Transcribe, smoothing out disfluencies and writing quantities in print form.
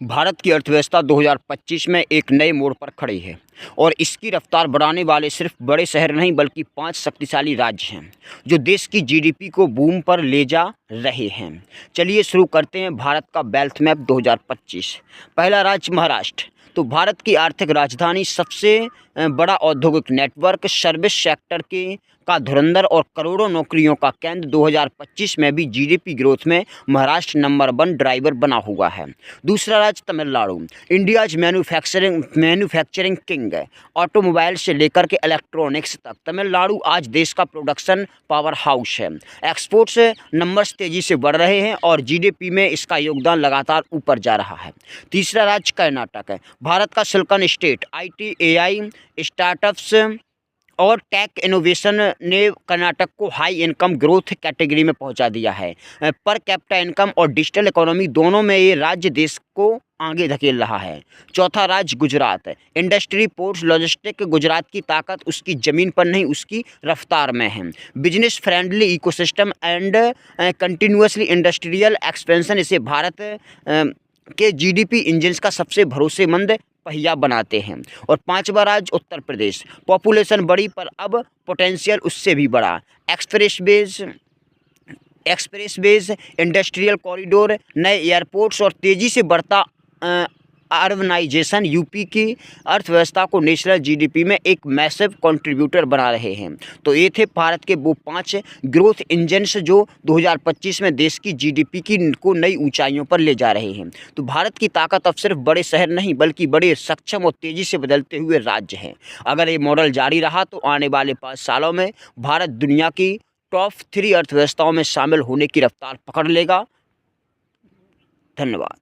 भारत की अर्थव्यवस्था 2025 में एक नए मोड़ पर खड़ी है और इसकी रफ्तार बढ़ाने वाले सिर्फ बड़े शहर नहीं बल्कि 5 शक्तिशाली राज्य हैं जो देश की जीडीपी को बूम पर ले जा रहे हैं। चलिए शुरू करते हैं भारत का वेल्थ मैप 2025। पहला राज्य महाराष्ट्र। तो भारत की आर्थिक राजधानी, सबसे बड़ा औद्योगिक नेटवर्क, सर्विस सेक्टर के का धुरंधर और करोड़ों नौकरियों का केंद्र। 2025 में भी जीडीपी ग्रोथ में महाराष्ट्र नंबर 1 ड्राइवर बना हुआ है। दूसरा राज्य तमिलनाडु। इंडियाज मैन्युफैक्चरिंग किंग है। ऑटोमोबाइल से लेकर के इलेक्ट्रॉनिक्स तक तमिलनाडु आज देश का प्रोडक्शन पावर हाउस है। एक्सपोर्ट्स नंबर्स तेजी से बढ़ रहे हैं और जीडीपी में इसका योगदान लगातार ऊपर जा रहा है। तीसरा राज्य कर्नाटक है। भारत का silicon state, IT, AI, startups और टेक इनोवेशन ने कर्नाटक को हाई इनकम ग्रोथ कैटेगरी में पहुंचा दिया है। पर कैपिटा इनकम और डिजिटल इकोनॉमी दोनों में ये राज्य देश को आगे धकेल रहा है। चौथा राज्य गुजरात है। Industry, ports, logistic. गुजरात की ताकत उसकी ज़मीन पर नहीं, उसकी रफ्तार में है। Business friendly ecosystem and continuously industrial expansion इसे भारत के जीडीपी इंजन का सबसे भरोसेमंद पहिया बनाते हैं। और पांचवा राज्य उत्तर प्रदेश। पॉपुलेशन बड़ी पर अब पोटेंशियल उससे भी बड़ा। एक्सप्रेसवेज, इंडस्ट्रियल कॉरिडोर, नए एयरपोर्ट्स और तेज़ी से बढ़ता अर्बनाइजेशन यूपी की अर्थव्यवस्था को नेशनल जीडीपी में एक मैसिव कंट्रीब्यूटर बना रहे हैं। तो ये थे भारत के वो 5 ग्रोथ इंजन्स जो 2025 में देश की जीडीपी को नई ऊंचाइयों पर ले जा रहे हैं। तो भारत की ताकत अब सिर्फ बड़े शहर नहीं बल्कि बड़े, सक्षम और तेज़ी से बदलते हुए राज्य हैं। अगर ये मॉडल जारी रहा तो आने वाले 5 सालों में भारत दुनिया की टॉप 3 अर्थव्यवस्थाओं में शामिल होने की रफ्तार पकड़ लेगा। धन्यवाद।